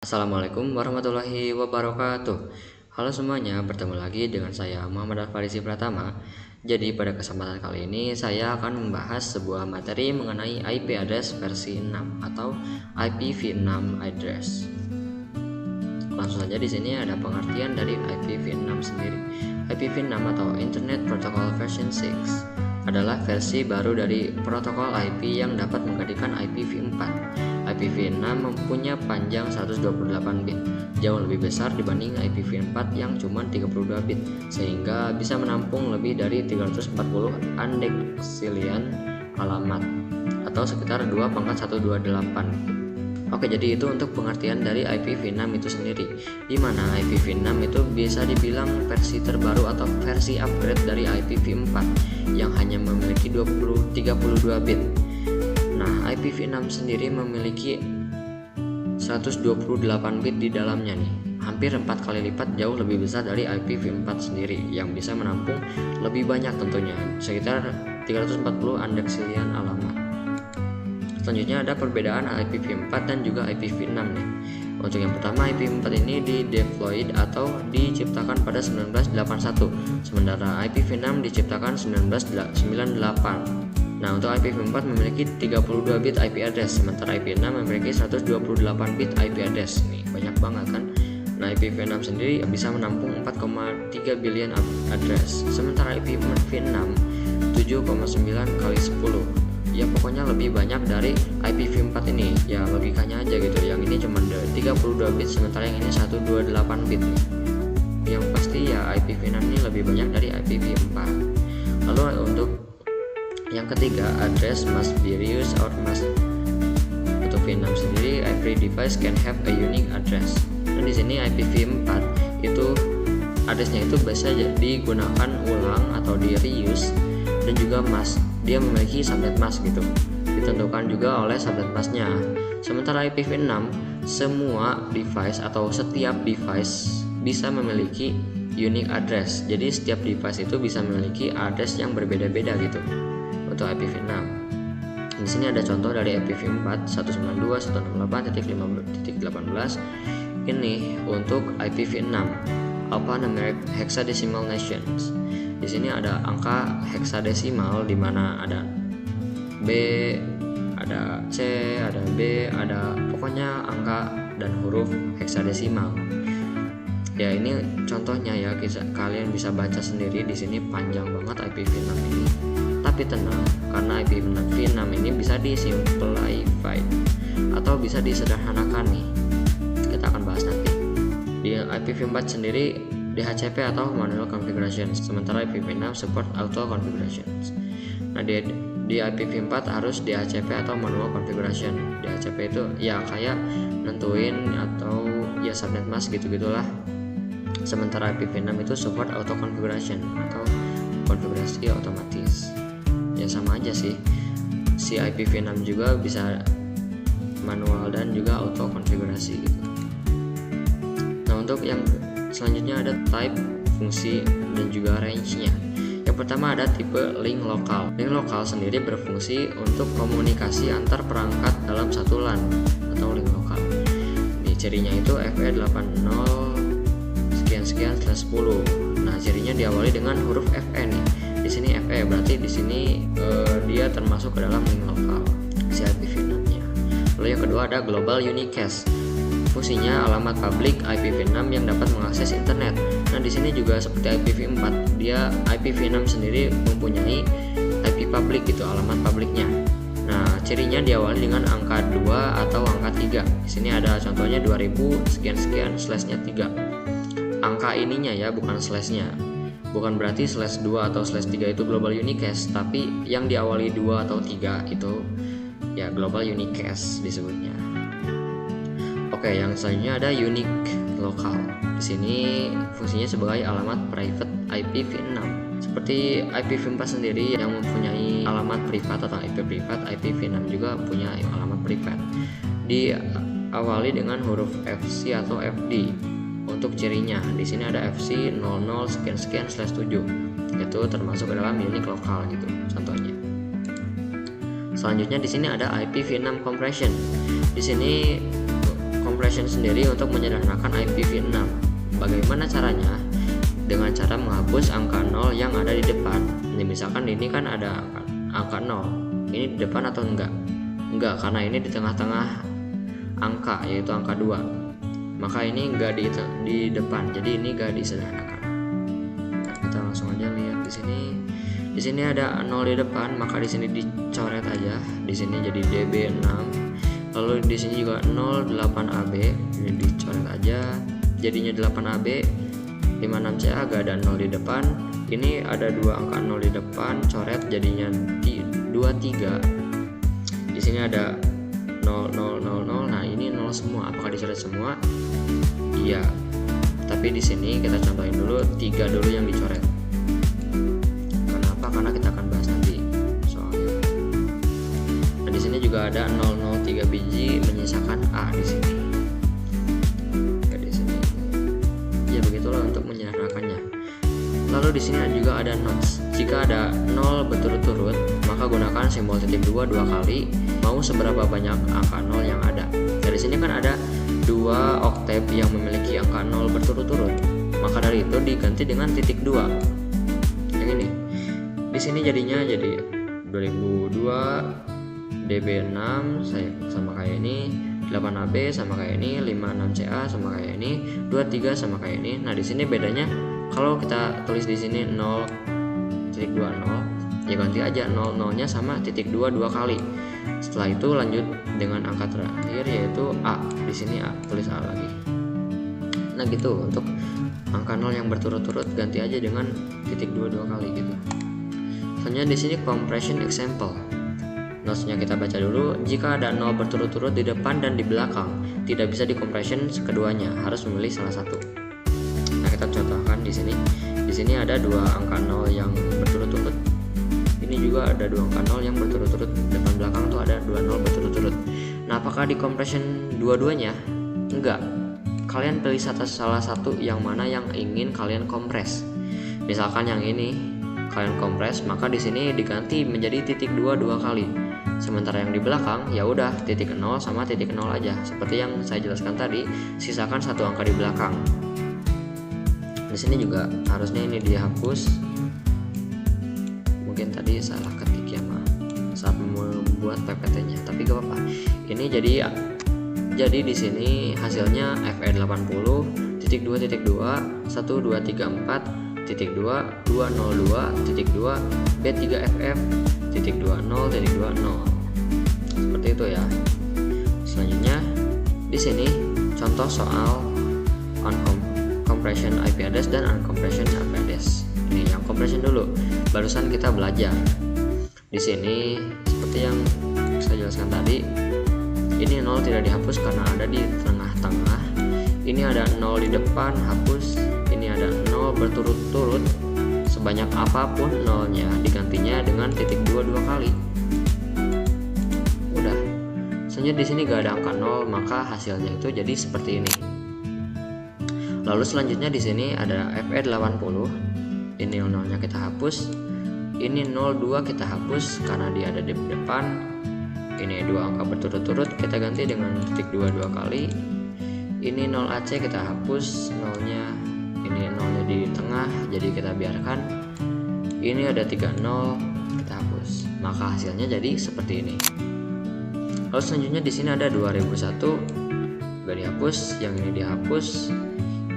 Assalamualaikum warahmatullahi wabarakatuh. Halo semuanya, bertemu lagi dengan saya Muhammad Al-Farisi Pratama. Jadi pada kesempatan kali ini saya akan membahas sebuah materi mengenai IP address versi 6 atau IPv6 address. Langsung saja di sini ada pengertian dari IPv6 sendiri. IPv6 atau Internet Protocol Version 6 adalah versi baru dari protokol IP yang dapat menggantikan IPv4. IPv6 mempunyai panjang 128 bit, jauh lebih besar dibanding IPv4 yang cuma 32 bit, sehingga bisa menampung lebih dari 340 undeksilian alamat atau sekitar 2.128. Oke, jadi itu untuk pengertian dari IPv6 itu sendiri, di mana IPv6 itu bisa dibilang versi terbaru atau versi upgrade dari IPv4 yang hanya memiliki 32 bit. Nah, IPv6 sendiri memiliki 128 bit di dalamnya nih, hampir 4 kali lipat jauh lebih besar dari IPv4 sendiri yang bisa menampung lebih banyak tentunya, sekitar 340 undeksilian alamat. Selanjutnya ada perbedaan IPv4 dan juga IPv6 nih. Untuk yang pertama, IPv4 ini dideployed atau diciptakan pada 1981, sementara IPv6 diciptakan 1998. Nah, untuk IPv4 memiliki 32 bit IP address, sementara IP6 memiliki 128 bit IP address. Nih, banyak banget kan? Nah, IPv6 sendiri bisa menampung 4,3 billion address, sementara IPv6 7,9 kali 10. Ya pokoknya lebih banyak dari IPv4 ini. Ya logikanya aja gitu. Yang ini cuma 32 bit sementara yang ini 128 bit nih. Yang pasti ya IPv6 ini lebih banyak dari IPv4. Lalu untuk yang ketiga, address must be reused or must. Untuk v6 sendiri, every device can have a unique address. Dan di sini IPv4 itu addressnya itu bisa digunakan ulang atau di reuse, dan juga must, dia memiliki subnet mask gitu, ditentukan juga oleh subnet masknya. Sementara IPv6 semua device atau setiap device bisa memiliki unique address, jadi setiap device itu bisa memiliki address yang berbeda-beda gitu untuk IPv6. Di sini ada contoh dari IPv4 192.168.5.18. Ini untuk IPv6 alphanumeric hexadecimal nations. Di sini ada angka heksadesimal di mana ada B, ada C, ada B, ada pokoknya angka dan huruf heksadesimal. Ya ini contohnya ya, kalian bisa baca sendiri di sini panjang banget IPv6 ini. Tapi tenang, karena IPv6 ini bisa disimplified atau bisa disederhanakan nih. Kita akan bahas nanti. Di IPv4 sendiri DHCP atau manual configuration, sementara IPv6 support auto configurations. Nah di IPv4 harus DHCP atau manual configuration. DHCP itu ya kayak nentuin atau ya subnet mask gitu-gitulah. Sementara IPv6 itu support auto configuration atau konfigurasi otomatis. Ya sama aja sih. Si IPv6 juga bisa manual dan juga auto konfigurasi gitu. Nah untuk yang selanjutnya ada type, fungsi, dan juga range-nya. Yang pertama ada tipe link lokal. Link lokal sendiri berfungsi untuk komunikasi antar perangkat dalam satu LAN atau link lokal. Di cirinya itu FE80 sekian-sekian/10. Nah, cirinya diawali dengan huruf FE nih. Di sini FE berarti di sini dia termasuk ke dalam link lokal si IPv6-nya. Lalu yang kedua ada global unicast. Fungsinya alamat publik IPv6 yang dapat mengakses internet. Nah, di sini juga seperti IPv4, dia IPv6 sendiri mempunyai IP publik gitu, alamat publiknya. Nah, cirinya diawali dengan angka 2 atau angka 3. Di sini ada contohnya 2000 sekian-sekian /-nya 3. Angka ininya ya, bukan /-nya. Bukan berarti /2 atau /3 itu global unicast, tapi yang diawali 2 atau 3 itu ya global unicast disebutnya. Oke, yang selanjutnya ada unique lokal. Di sini fungsinya sebagai alamat private IPv6. Seperti IPv4 sendiri yang mempunyai alamat privat atau IP privat, IPv6 juga punya alamat privat. Diawali dengan huruf FC atau FD. Untuk cirinya, di sini ada FC 00 sekian-sekian/7. Itu termasuk ke dalam unique lokal gitu contohnya. Selanjutnya di sini ada IPv6 compression. Di sini uncompression sendiri untuk menyederhanakan IPv6. Bagaimana caranya? Dengan cara menghapus angka 0 yang ada di depan. Ini misalkan ini kan ada angka 0. Ini di depan atau enggak? Enggak, karena ini di tengah-tengah angka, yaitu angka 2. Maka ini enggak di depan. Jadi ini enggak disederhanakan. Nah, kita langsung aja lihat di sini. Di sini ada 0 di depan, maka di sini dicoret aja. Di sini jadi DB6. Lalu di sini juga 08AB, ini dicoret aja. Jadinya 8AB. 56CA gak ada 0 di depan. Ini ada 2 angka 0 di depan, coret jadinya 23. Di sini ada 0 0 0 0. Nah, ini 0 semua. Apakah dicoret semua? Iya. Tapi di sini kita contohin dulu 3 dulu yang dicoret. Kenapa? Karena kita akan bahas nanti soalnya. Nah, di sini juga ada 003 biji menyisakan A di sini. Untuk menyederhanakannya. Lalu di sini juga ada notes. Jika ada 0 berturut-turut, maka gunakan simbol titik 2 kali, mau seberapa banyak angka 0 yang ada. Dari sini kan ada 2 oktav yang memiliki angka 0 berturut-turut. Maka dari itu diganti dengan titik 2. Yang ini. Di sini jadinya jadi 2002 DB6 sama kayak ini, 8AB sama kayak ini, 56CA sama kayak ini, 23 sama kayak ini. Nah, di sini bedanya kalau kita tulis di sini 0.20, ya ganti aja 00-nya sama titik 2 kali. Setelah itu lanjut dengan angka terakhir yaitu A. Di sini A, tulis A lagi. Nah, gitu untuk angka 0 yang berturut-turut ganti aja dengan titik 2 kali gitu. Selanjutnya di sini compression example. Notesnya kita baca dulu. Jika ada 0 berturut-turut di depan dan di belakang, tidak bisa di-compression keduanya, harus memilih salah satu. Nah, kita contohkan di sini. Di sini ada 2 angka 0 yang berturut-turut. Ini juga ada 2 angka 0 yang berturut-turut. Depan belakang tuh ada 2 0 berturut-turut. Nah, apakah di-compression dua-duanya? Enggak. Kalian pilih salah satu yang mana yang ingin kalian kompres. Misalkan yang ini kalian kompres, maka di sini diganti menjadi titik 2 kali. Sementara yang di belakang ya udah titik 0 sama titik 0 aja. Seperti yang saya jelaskan tadi, sisakan satu angka di belakang. Di sini juga harusnya ini dihapus. Mungkin tadi salah ketik ya, saat membuat PPT-nya. Tapi gak apa-apa. Ini jadi di sini hasilnya FE80 titik 2 1234 titik 2 202 titik 2 B3FF titik 20 titik 20. Seperti itu ya. Selanjutnya di sini contoh soal uncompression IP address dan uncompression IP address. Ini yang compression dulu. Barusan kita belajar. Di sini seperti yang saya jelaskan tadi, ini 0 tidak dihapus karena ada di tengah-tengah. Ini ada 0 di depan, hapus. Ini ada 0 berturut-turut, sebanyak apapun 0-nya digantinya dengan titik 2 kali. Udah. Selanjutnya di sini gak ada angka 0, maka hasilnya itu jadi seperti ini. Lalu selanjutnya di sini ada FE80. Ini 0-nya kita hapus. Ini 02 kita hapus karena dia ada di depan. Ini 2 angka berturut-turut, kita ganti dengan titik 2 kali. Ini 0AC kita hapus 0-nya. Ini 0-nya di tengah, jadi kita biarkan. Ini ada 30, kita hapus. Maka hasilnya jadi seperti ini. Lalu selanjutnya di sini ada 2001, gak dihapus, yang ini dihapus.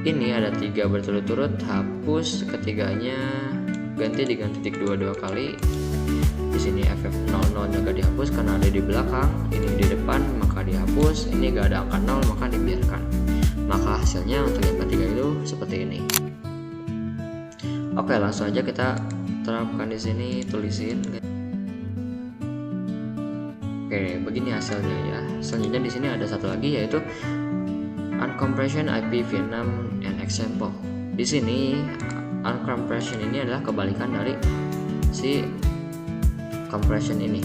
Ini ada 3 berturut-turut, hapus ketiganya, ganti dengan titik 2 kali. Di sini FF00-nya gak dihapus karena ada di belakang. Ini di depan, maka dihapus. Ini gak ada angka 0, maka dibiarkan. Maka hasilnya untuk yang ketiga itu seperti ini. Oke, langsung aja kita terapkan di sini, tulisin. Oke, begini hasilnya ya. Selanjutnya di sini ada satu lagi yaitu uncompression IPv6 and example. Di sini uncompression ini adalah kebalikan dari si compression ini,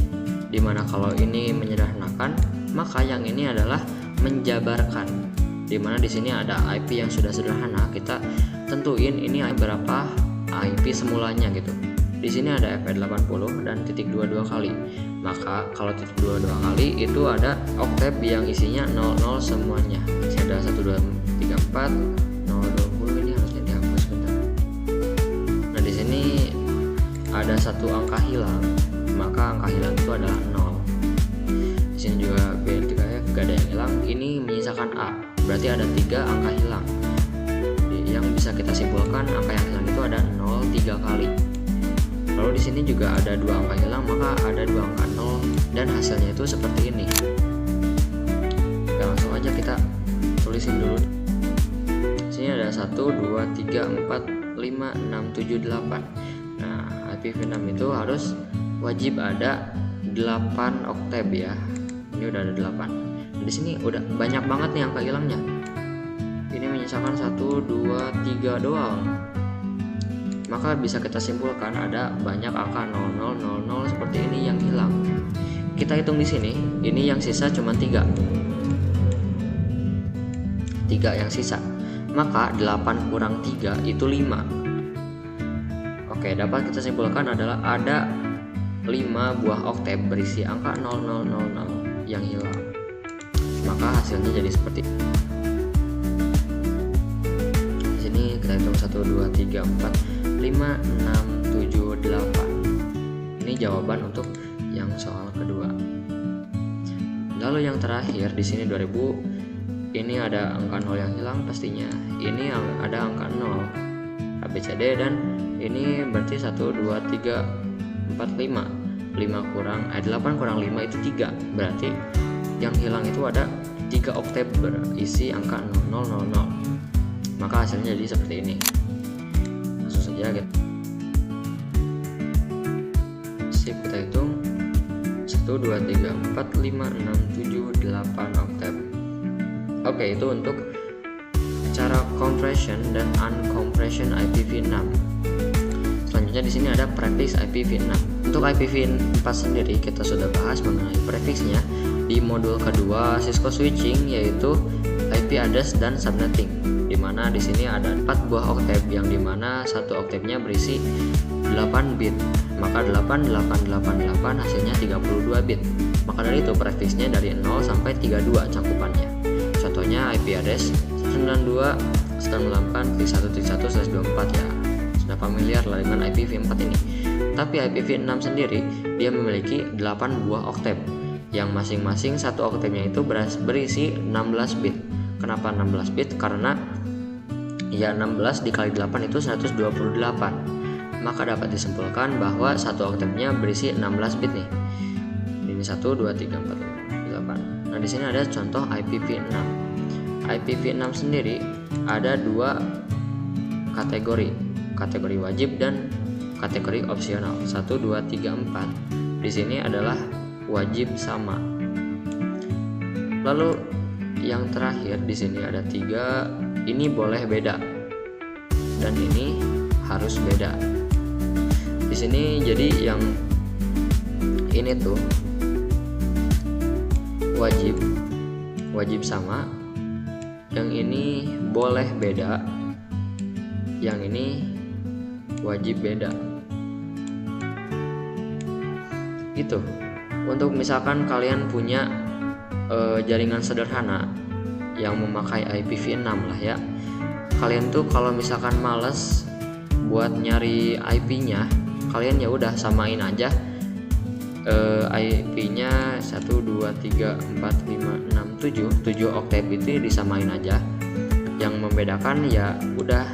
dimana kalau ini menyederhanakan, maka yang ini adalah menjabarkan, dimana di sini ada IP yang sudah sederhana, kita tentuin ini berapa IP semulanya gitu. Di sini ada FE80 dan titik 2 kali, Maka kalau titik 2 dua kali itu ada oktav yang isinya 00 semuanya. Jadi ada 1 2 3 4 0 20, ini harusnya dihapus bentar. Nah, di sini ada satu angka hilang, maka angka hilang itu adalah 0. Di sini juga beda ya, gak ada yang hilang. Ini menyisakan A, berarti ada 3 angka hilang. Yang bisa kita simpulkan angka yang hilang itu ada 0 3 kali. Lalu di sini juga ada 2 angka hilang, maka ada 2 angka 0 dan hasilnya itu seperti ini. Oke, langsung aja kita tulisin dulu. Di sini ada 1 2 3 4 5 6 7 8. Nah, IPv6 itu harus wajib ada 8 oktav ya. Ini udah ada 8. Nah, di sini udah banyak banget nih angka hilangnya. Ini menyisakan 1 2 3 doang. Maka bisa kita simpulkan ada banyak angka 0000 seperti ini yang hilang. Kita hitung di sini, ini yang sisa cuma 3. 3 yang sisa. Maka 8 kurang 3 itu 5. Oke, dapat kita simpulkan adalah ada 5 buah oktav berisi angka 0000 yang hilang. Maka hasilnya jadi seperti ini. Di sini kita hitung 1 2 3 4 5 6 7 8. Ini jawaban untuk yang soal kedua. Lalu yang terakhir di sini 2000. Ini ada angka 0 yang hilang pastinya. Ini ada angka 0 ABCD dan ini berarti 1 2 3 4 5. 8 kurang 5 itu 3. Berarti yang hilang itu ada 3 oktav berisi angka 0000. Maka hasilnya jadi seperti ini. Langsung saja kita hitung 1 2 3 4 5 6 7 8 oktav. Oke, itu untuk cara compression dan uncompression IPv6. Selanjutnya di sini ada prefix IPv6. Untuk IPv4 sendiri kita sudah bahas mengenai prefixnya di modul kedua Cisco Switching, yaitu IP address dan subnetting, di mana di sini ada 4 buah oktav yang dimana satu oktavnya berisi 8 bit. Maka 8888 hasilnya 32 bit. Maka dari itu prefixnya dari 0 sampai 32 cakupannya. Contohnya IP address 92.168.1.1/24 ya. Sudah familiar lah dengan IPv4 ini. Tapi IPv6 sendiri dia memiliki 8 buah oktav yang masing-masing satu oktavnya itu berisi 16 bit. Kenapa 16 bit? Karena ya 16 dikali 8 itu 128. Maka dapat disimpulkan bahwa satu oktavnya berisi 16 bit nih. Ini 1 2 3 4 5 8. Nah, di sini ada contoh IPv6. IPv6 sendiri ada 2 kategori. Kategori wajib dan kategori opsional. 1 2 3 4. Di sini adalah wajib sama. Lalu yang terakhir di sini ada 3, ini boleh beda dan ini harus beda. Di sini jadi yang ini tuh wajib sama, yang ini boleh beda, yang ini wajib beda. Gitu. Untuk misalkan kalian punya jaringan sederhana yang memakai IPv6 lah ya. Kalian tuh kalau misalkan males buat nyari IP-nya, kalian ya udah samain aja IP-nya 1 2 3 4 5 6 7 oktav itu disamain aja. Yang membedakan ya udah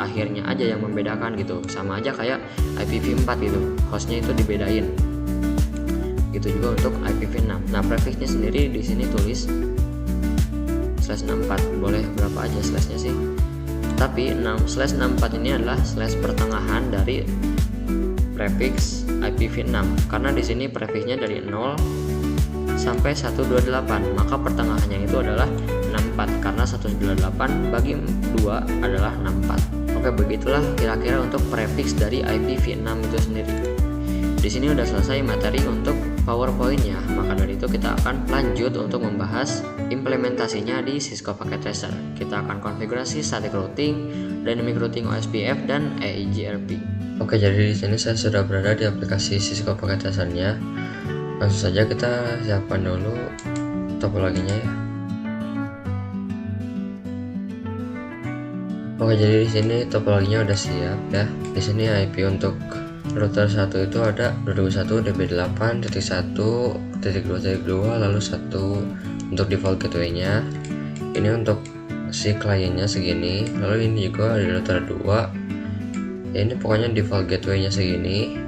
akhirnya aja yang membedakan gitu. Sama aja kayak IPv4 gitu, hostnya itu dibedain. Gitu juga untuk IPv6. Nah, prefixnya sendiri di sini tulis /64, boleh berapa aja slashnya sih. Tapi /64 ini adalah slash pertengahan dari prefix IPv6 karena di sini prefixnya dari 0 sampai 128, maka pertengahannya itu adalah 64 karena 128 bagi 2 adalah 64. Oke, begitulah kira-kira untuk prefix dari IPv6 itu sendiri. Di sini udah selesai materi untuk PowerPoint-nya, maka dari itu kita akan lanjut untuk membahas implementasinya di Cisco Packet Tracer. Kita akan konfigurasi static routing, dynamic routing OSPF, dan EIGRP. Oke, jadi di sini saya sudah berada di aplikasi Cisco Packet Tracer-nya. Langsung saja kita siapkan dulu topologinya ya. Oke, jadi di sini topologinya udah siap ya. Di sini IP untuk router 1 itu ada 221.1.1.2.2, lalu 1 untuk default gateway-nya. Ini untuk si kliennya segini, lalu ini juga di router 2. Ini pokoknya default gateway-nya segini.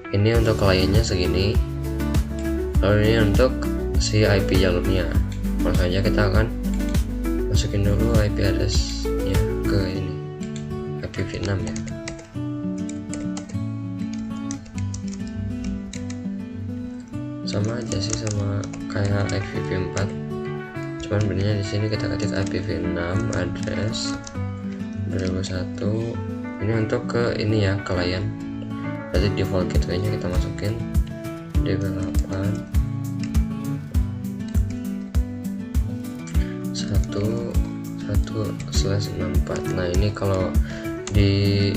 Ini untuk kliennya segini. Lalu ini untuk si IP jalurnya. Langsung aja kita akan masukin dulu IP address-nya ke ini IPv6 ya. Sama aja sih sama kayak IPv4, cuman bedanya di sini kita ketik IPv6 address 2001. Ini untuk ke ini ya, klien. Berarti default gateway-nya kita masukin DB8 1.1/64. Nah, ini kalau di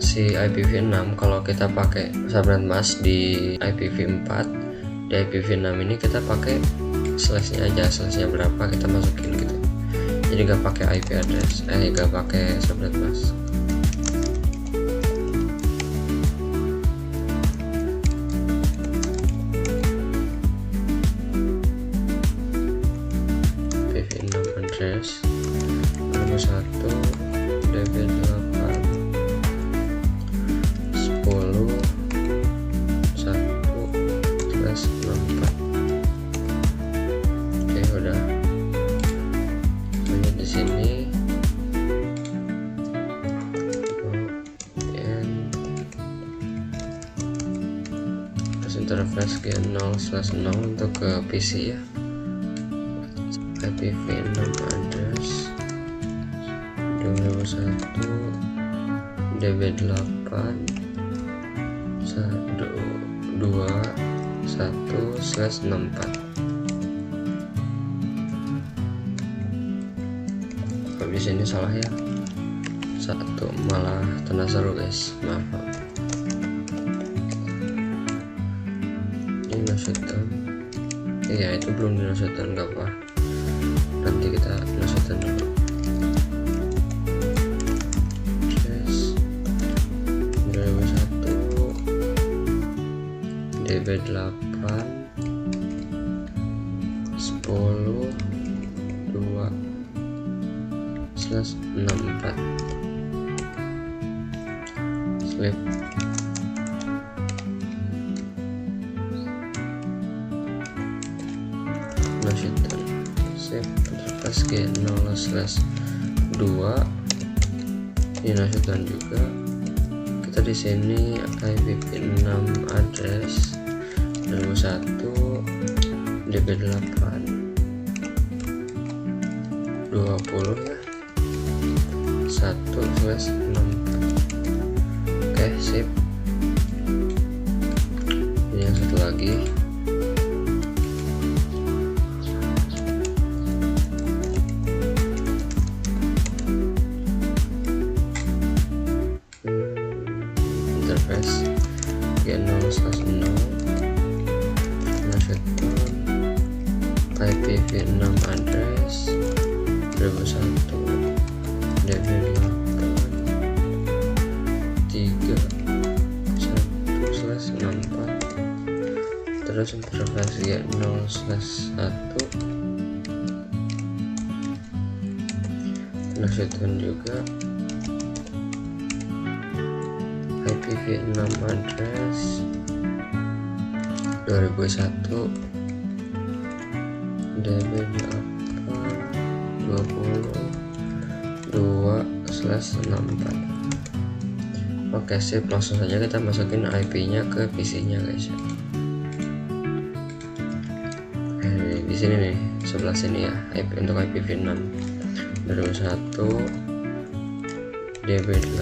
si IPv6, kalau kita pakai subnet mask di IPv4, di IPv6 ini kita pakai slashnya aja, slashnya berapa kita masukin gitu. Jadi gak pakai IP address, gak pakai subnet mask. IPv6 address 21 DB8 10.1/64. Oke, udah. Lanjut di sini. Terus interface G0/0 untuk ke PC ya. IPv6 address 2001 DB8 1.2.1/64. Kalau di sini salah ya, 1 malah tanda seru guys, maaf. Ini no shutdown. Iya, itu belum di no shutdown, nggak apa, nanti kita no shutdown dulu. DB8 10.2/64 sleep. No shutdown. Save interface G0/2. Ini no shutdown juga. Kita di sini IPv6 address 21 DB8 20 ya 1/64. Oke, sip. Ini yang satu lagi. Interface G0/0 IPv6 address 21 DB8 3/1/64. Terus interface G0/1 shutdown juga. IPv6 address 2001 DB8 20.2/64. Oke, sip. Langsung saja kita masukin IP-nya ke PC-nya guys ya. Di sini nih, sebelah sini ya, IP untuk IPv6 2001 DB8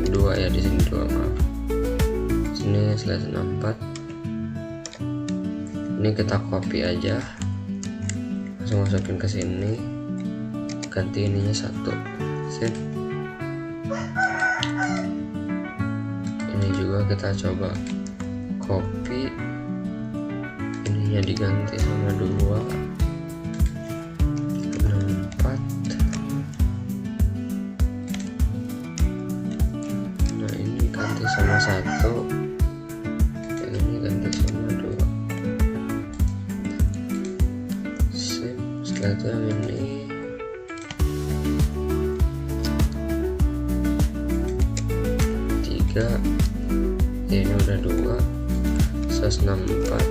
2 ya, di sini 2, maaf. Sini /64. Ini kita copy aja, langsung masukin ke sini, ganti ininya 1. Sip. kita coba copy, ininya diganti sama 2, 64. Nah ini ganti sama 1, ini ganti sama 2. Sip. Setelah itu yang ini ini udah 2, 164.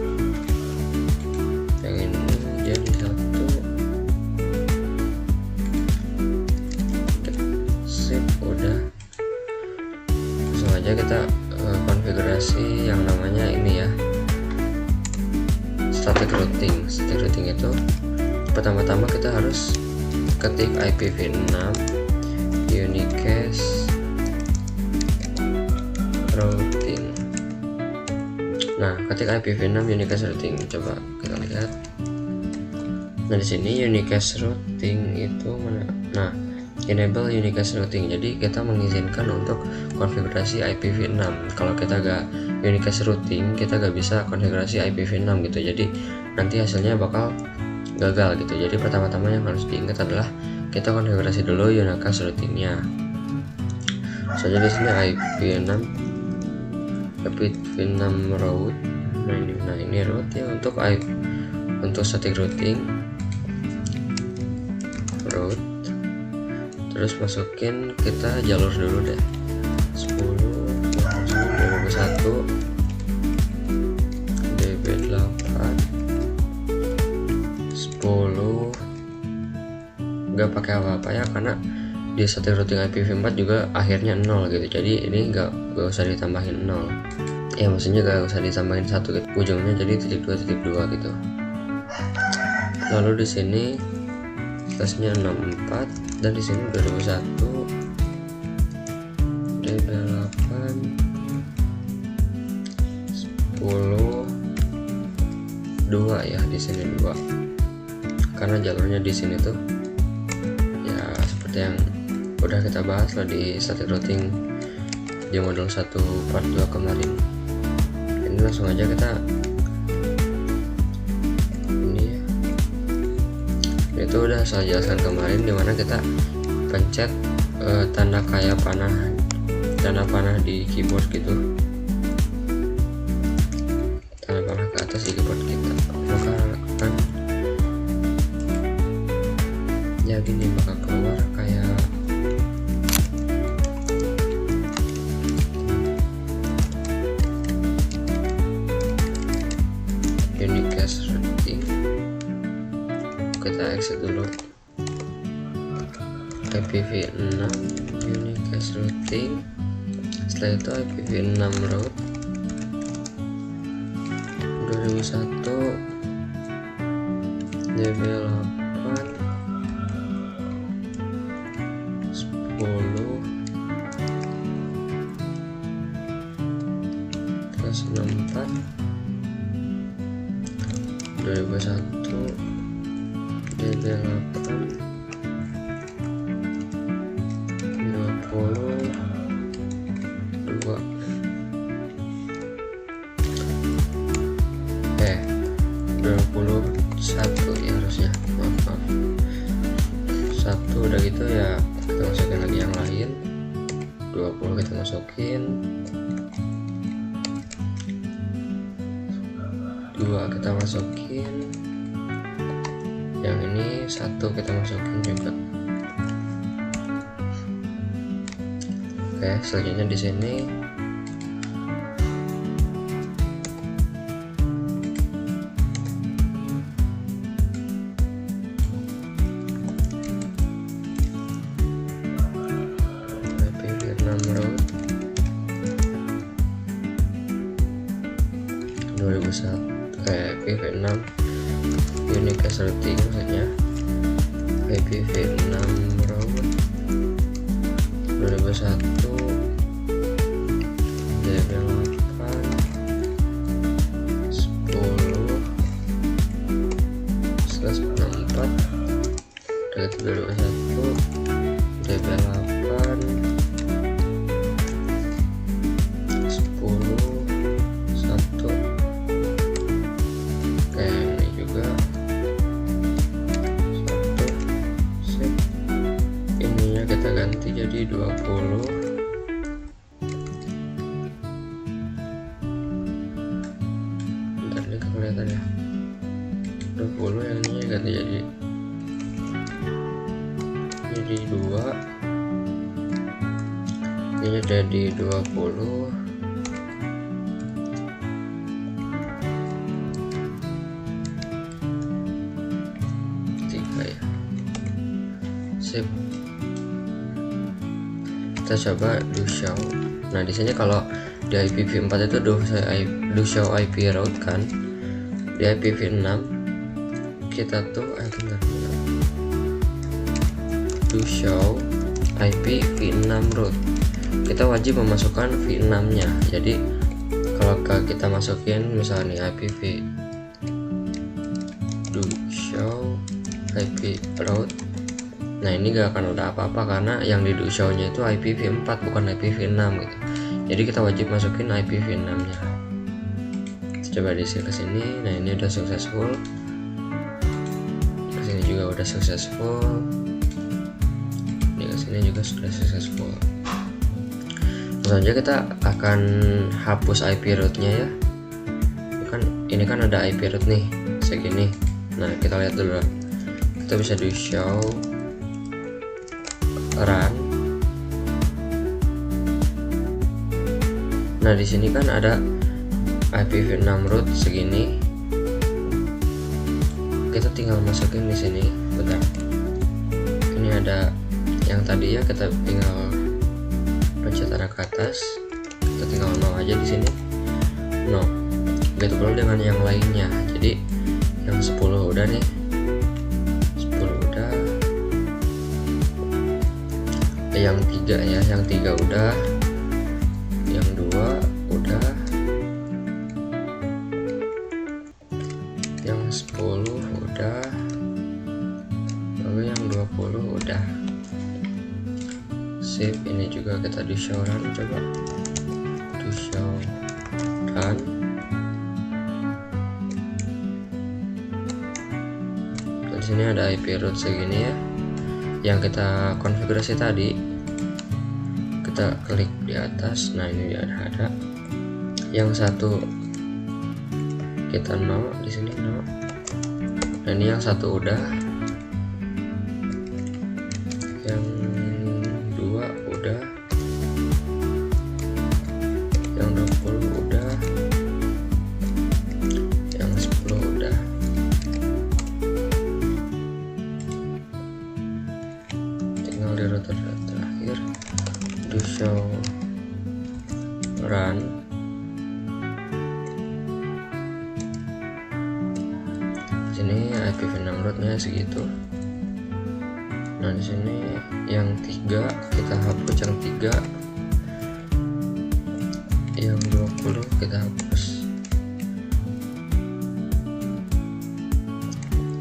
Yang ini jadi 1. Oke, sip, udah. Langsung aja kita konfigurasi yang namanya ini ya, static routing. Static routing itu pertama-tama kita harus ketik IPv6 unicast routing. Nah, ketik IPv6 unicast routing, coba kita lihat. Nah, di sini unicast routing itu mana? Nah, enable unicast routing. Jadi kita mengizinkan untuk konfigurasi IPv6. Kalau kita gak unicast routing, kita gak bisa konfigurasi IPv6 gitu. Jadi nanti hasilnya bakal gagal gitu. Jadi pertama-tama yang harus diingat adalah kita konfigurasi dulu unicast routingnya. Soalnya di sini IPv6 route. Nah ini route ya untuk static routing route. Terus masukin kita jalur dulu deh, 10 2021 DB8 10. Nggak pakai apa-apa ya, karena di static routing IPv4 juga akhirnya 0 gitu. Jadi ini nggak usah ditambahin 0 ya, maksudnya nggak usah ditambahin 1 gitu, ujungnya jadi .2.2 gitu. Lalu di sini tesnya 64 dan di sini 2001 DB8 10 2 ya, di sini 2 karena jalurnya di sini tuh ya seperti yang udah kita bahas lah di static routing di modul 1 part 2 kemarin. Ini langsung aja kita ini ya, itu udah saya jelaskan kemarin, dimana kita pencet tanda kayak panah di keyboard gitu, tanda panah ke atas di keyboard kita, maka akan ya gini, bakal keluar kayak unicast routing. Kita exit dulu IPv6 unicast routing. Setelah itu IPv6 route 2001 DB8 10 plus 64 2001 DB8 22 21 ya harusnya, maaf 1 udah gitu ya, kita masukin lagi yang lain. 20 kita masukin, 2 kita masukin, yang ini 1 kita masukin juga. Oke, selanjutnya di sini IPv6 route 2001 IPv6 unicast routing, maksudnya IPv6 route 2001 DB8 10 /64 dari 2021 DB8 10 jadi 2, ini jadi 20, ya. Sip. Kita coba do show. Nah di sini kalau di IPv4 itu do show IP route kan, di IPv6 kita tuh do show IP v6 route. Kita wajib memasukkan v6 nya. Jadi kalau kita masukin misalnya IPv do show IP route, nah ini gak akan ada apa-apa karena yang di do show nya itu IPv4 bukan IPv6 gitu. Jadi kita wajib masukin IPv6 nya. Coba diisi ke sini. Nah ini udah successful, ke sini juga udah successful, ini ke sini juga sudah successful. Langsung aja kita akan hapus IP route nya ya. Ini kan ada IP route nih segini. Nah kita lihat dulu, kita bisa do show run. Nah di sini kan ada IPv6 route segini, kita tinggal masukin di sini. Bentar, ini ada yang tadi ya, kita tinggal pencet arah ke atas, kita tinggal no aja di sini, no. Begitu pula dengan yang lainnya. Jadi yang 10 udah nih, 10 udah, yang 3 ya, yang 3 udah, yang 2 udah, yang 10 udah, lalu yang 20 udah. Sip. Ini juga kita do show run, coba do show run. Di sini ada IP route segini ya, yang kita konfigurasi tadi. Kita klik di atas. Nah ini ada yang satu kita no, di sini no. Nah ini yang satu udah, yang 2 udah, yang 20 udah, yang 10 udah. Tinggal di router terakhir do show run. Sini IPv6 route-nya segitu. Nah di sini yang 3 kita hapus, yang 3, yang 20 kita hapus.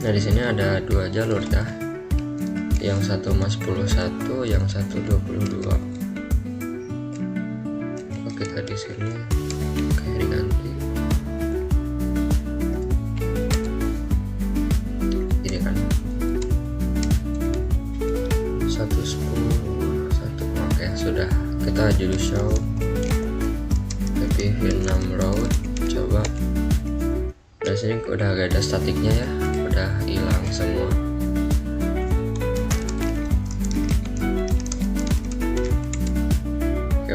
Nah di sini ada 2 jalur ya, yang satu mas 11, yang satu 22. Kita di sini kayak diganti. Ini kan 110, 1. Oke sudah, kita do show IPv6 route. Coba dari sini udah gak ada statiknya ya, udah hilang semua.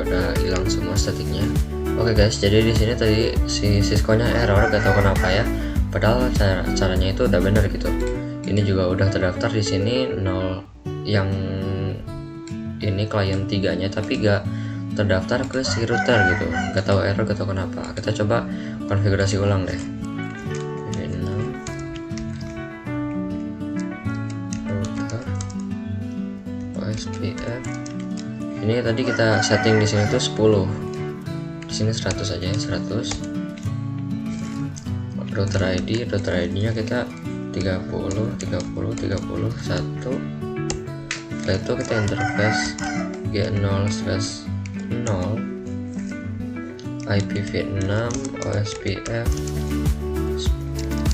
Udah hilang semua statiknya. Oke guys, jadi di sini tadi si Cisco-nya error, gak tahu kenapa ya. Padahal caranya itu udah bener gitu. Ini juga udah terdaftar di sini 0, yang ini klien 3-nya, tapi gak terdaftar ke si router gitu. Gak tahu error, gak tahu kenapa. Kita coba konfigurasi ulang deh. Router OSPF. Ini tadi kita setting di sini tuh 10, di sini 100 aja ya, 100. Router ID-nya kita 30, 1. Setelah itu kita interface G0/0 IPv6 OSPF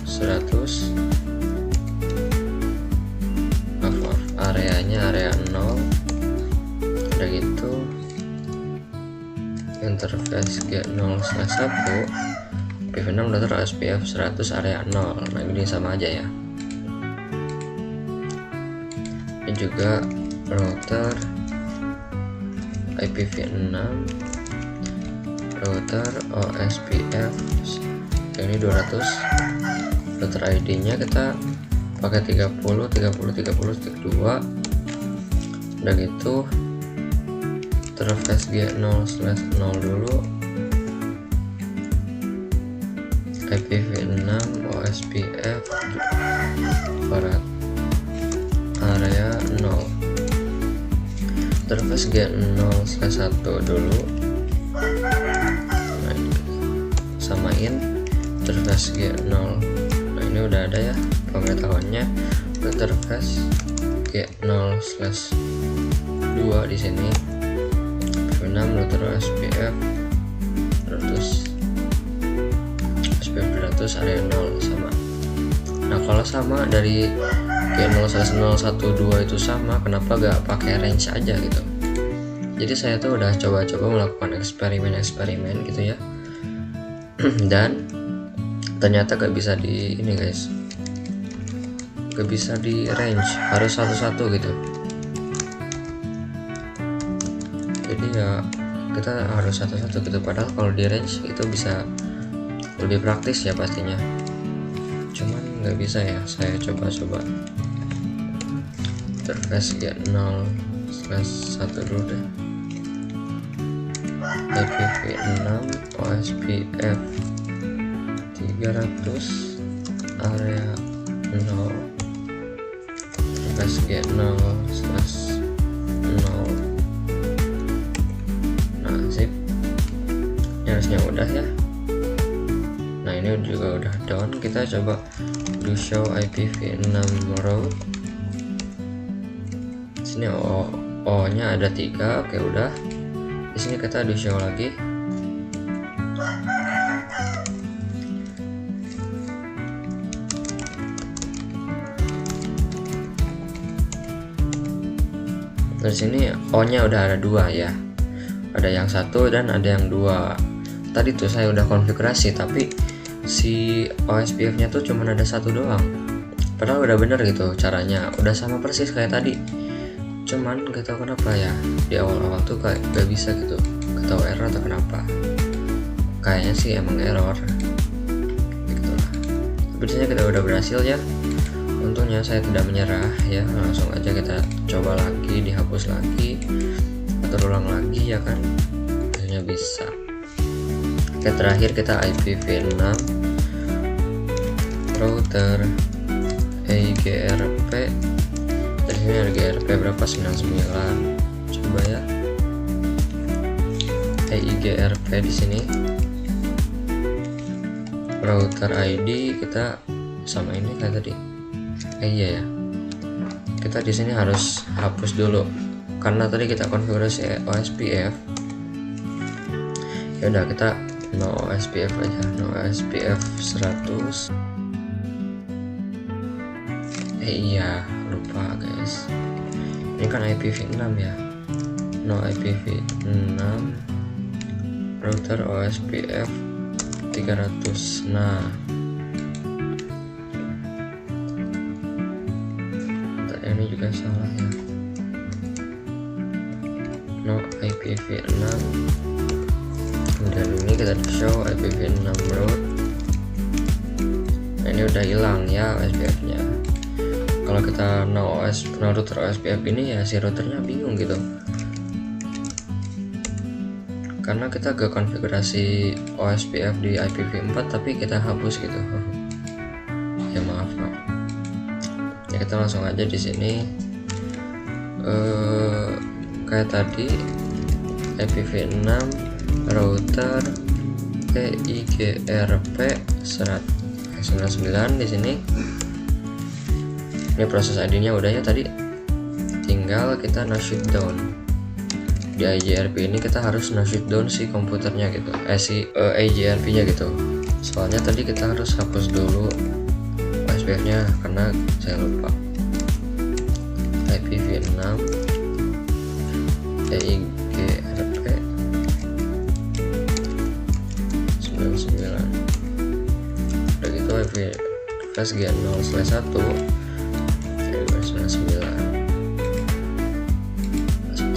100. Areanya area 0. Udah gitu interface G0/1 IPv6 router OSPF 100 area 0. Nah ini sama aja ya. juga router IPv6, router OSPF ini 200. Router ID nya kita pakai 30 stik 2. Udah gitu interface G0/0 dulu, IPv6 OSPF barat area 0, interface G0/1 dulu. Nah, samain interface G0. Nah, ini udah ada ya pemberitahuannya. Interface G0/2 di sini, IPv6 router SPF 200 area 0 sama. Nah, kalau sama dari G0/012 itu sama, kenapa gak pakai range aja gitu? Jadi saya tuh udah coba-coba melakukan eksperimen gitu ya, dan ternyata gak bisa di ini guys, gak bisa di range, harus satu-satu gitu. Jadi ya kita harus satu-satu gitu, padahal kalau di range itu bisa lebih praktis ya pastinya, cuman nggak bisa ya. Saya coba-coba interface G0/1 dulu deh, IPv6 OSPF 300 area 0, interface G0/0. Nah, sip, ini harusnya udah ya. Nah, ini juga udah down. Kita coba do show IPv6 route. Sini O nya ada 3. Oke, udah. Di sini kita do show lagi. Di sini O nya udah ada 2 ya. Ada yang 1 dan ada yang 2. Tadi tuh saya udah konfigurasi, tapi si OSPF nya tuh cuma ada 1 doang, padahal udah bener gitu caranya, udah sama persis kayak tadi, cuman gak tahu kenapa ya di awal-awal tuh kayak gak bisa gitu, gak tahu error atau kenapa. Kayaknya sih emang error gitu lah. Tapi disini kita udah berhasil ya, untungnya saya tidak menyerah ya, langsung aja kita coba lagi, dihapus lagi, atur ulang lagi ya kan, akhirnya bisa. Oke, terakhir kita IPv6 router EIGRP. Dari sini ada GRP berapa, 99. Coba ya, EIGRP di sini. Router ID kita sama ini kayak tadi. Iya ya. Kita di sini harus hapus dulu karena tadi kita konfigurasi OSPF. Ya udah, kita no OSPF aja, no OSPF 100. Iya, lupa guys, ini kan IPv6 ya, no IPv6 router OSPF 300. Nah, ini juga salah ya, no IPv6, dan ini kita show IPv6 route. Nah, ini udah hilang ya OSPF nya. Kalau kita no router OSPF ini ya, si routernya bingung gitu, karena kita gak konfigurasi OSPF di IPv4 tapi kita hapus gitu. Ya maaf. Ya kita langsung aja di sini kayak tadi, IPv6 router EIGRP 199 di sini. Ini proses ID-nya udah ya tadi, tinggal kita no shutdown. Di IGRP ini kita harus no shutdown si komputernya gitu, si IGRP-nya gitu. Soalnya tadi kita harus hapus dulu OSPF-nya karena saya lupa. IPv6 EIGRP 99. Udah gitu IPv6 G0/1 99.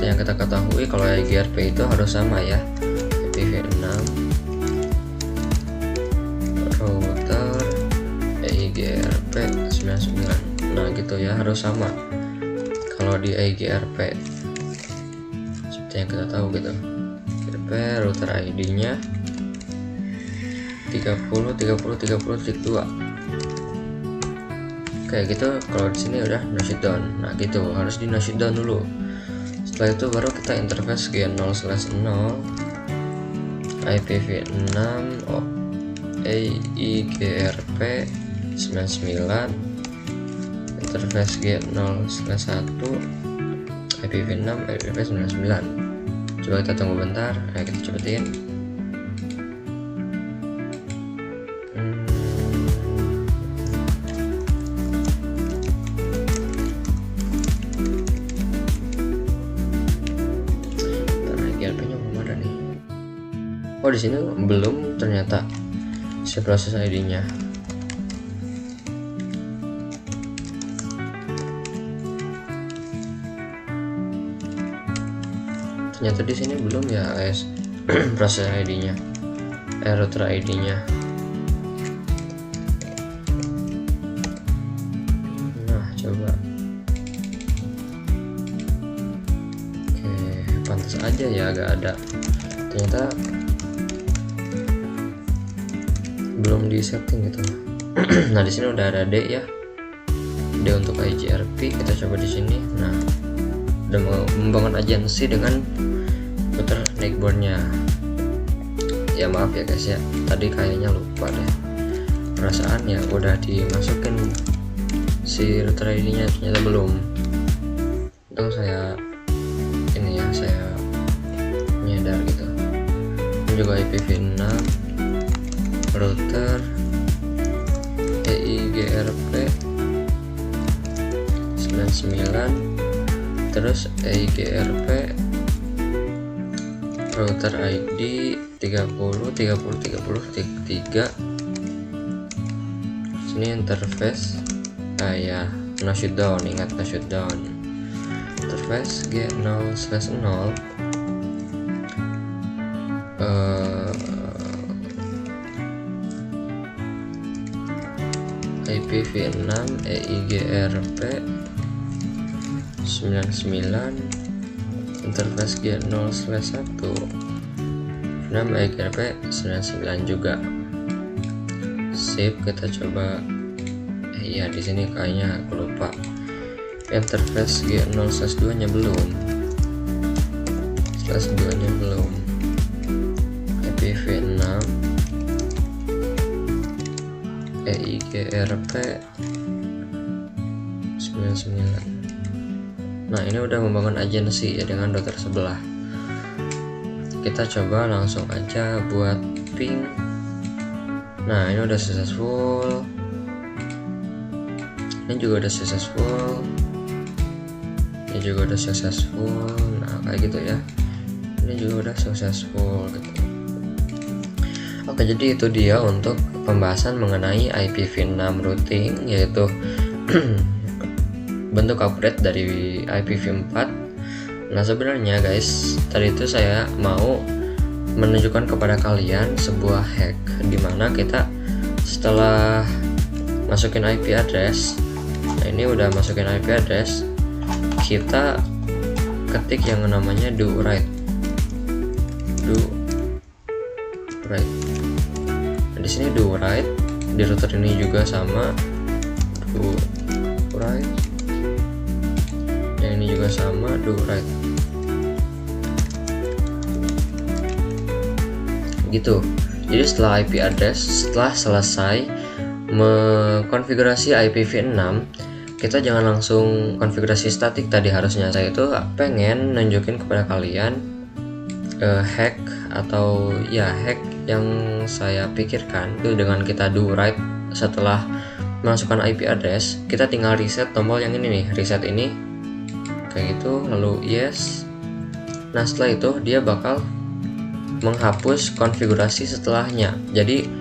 Seperti yang kita ketahui kalau EIGRP itu harus sama ya, IPv6 router EIGRP 99. Nah gitu ya, harus sama kalau di EIGRP, seperti yang kita tahu gitu. EIGRP router ID nya 30.30.30.2. Kayak gitu. Kalau di sini udah no shutdown. Nah gitu, harus di no shutdown dulu. Setelah itu baru kita interface G0/0 IPv6 EIGRP 99 interface G0/1 IPv6 EIGRP 99. Coba kita tunggu bentar. Nah, kita cobain. Oh, di sini belum ternyata si proses ID-nya. Ternyata di sini belum ya, guys. Proses ID-nya, router ID-nya. Nah, coba. Oke, pantas aja ya agak ada. Ternyata belum di setting gitu. Nah, di sini udah ada D ya. D untuk EIGRP, kita coba di sini. Nah, udah membangun agensi dengan router neckboard-nya. Ya maaf ya guys ya, tadi kayaknya lupa deh. Perasaan ya udah dimasukin si router ID-nya, ternyata belum. Itu saya ini ya, saya nyadar gitu. Ini juga IPv6 router EIGRP 99, terus EIGRP router ID 30.30.30.3. Sini interface ya, no shutdown, ingat no shutdown. Interface G0/0 IPv6 EIGRP 99 interface G0/1 6 EIGRP 99 juga. Sip, kita coba. Iya, di sini kayaknya aku lupa. Interface G0/2 nya belum. /2 nya belum. IPv6 EIGRP 99. Nah, ini udah membangun agensi ya dengan router sebelah. Kita coba langsung aja buat ping. Nah, ini udah successful. Ini juga udah successful. Ini juga udah successful. Nah, kayak gitu ya. Ini juga udah successful gitu. Oke, jadi itu dia untuk pembahasan mengenai IPv6 routing, yaitu bentuk upgrade dari IPv4. Nah, sebenarnya guys, tadi itu saya mau menunjukkan kepada kalian sebuah hack dimana kita setelah masukin IP address, nah ini udah masukin IP address, kita ketik yang namanya do write. Nah, di sini do write, di router ini juga sama do write, yang ini juga sama do write gitu. Jadi setelah IP address, setelah selesai mengkonfigurasi IPv6, kita jangan langsung konfigurasi statik tadi. Harusnya saya itu pengen nunjukin kepada kalian hack atau ya hack yang saya pikirkan itu dengan kita do write. Setelah masukkan IP address, kita tinggal reset tombol yang ini nih, reset ini kayak gitu, lalu yes. Nah, setelah itu dia bakal menghapus konfigurasi setelahnya. Jadi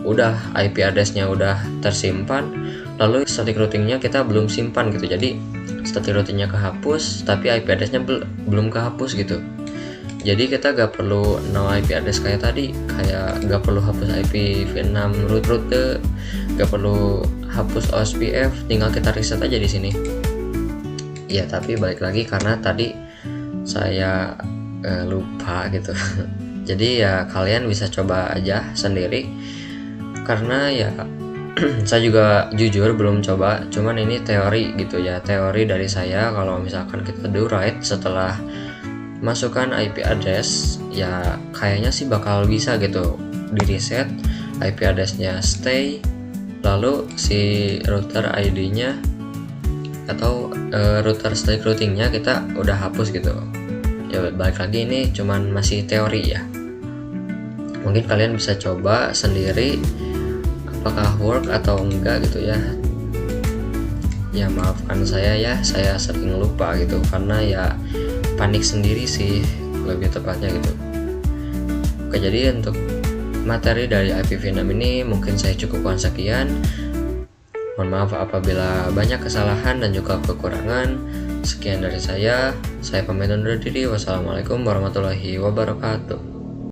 udah IP address-nya udah tersimpan, lalu static routingnya kita belum simpan gitu, jadi static routingnya kehapus tapi IP addressnya belum kehapus gitu. Jadi kita gak perlu no IP address kayak tadi, kayak gak perlu hapus IP v6 root route, gak perlu hapus OSPF, tinggal kita reset aja di sini. Ya tapi balik lagi karena tadi saya lupa gitu. Jadi ya kalian bisa coba aja sendiri, karena ya saya juga jujur belum coba, cuman ini teori gitu ya, teori dari saya. Kalau misalkan kita do right setelah masukkan IP address, ya kayaknya sih bakal bisa gitu di reset IP addressnya stay, lalu si router ID nya atau router static routingnya kita udah hapus gitu. Ya balik lagi ini cuman masih teori ya, mungkin kalian bisa coba sendiri apakah work atau enggak gitu ya. Ya maafkan saya ya, saya sering lupa gitu karena ya panik sendiri sih lebih tepatnya gitu. Oke, jadi untuk materi dari IPv6 ini mungkin saya cukupkan sekian. Mohon maaf apabila banyak kesalahan dan juga kekurangan. Sekian dari saya pamit undur diri. Wassalamualaikum warahmatullahi wabarakatuh.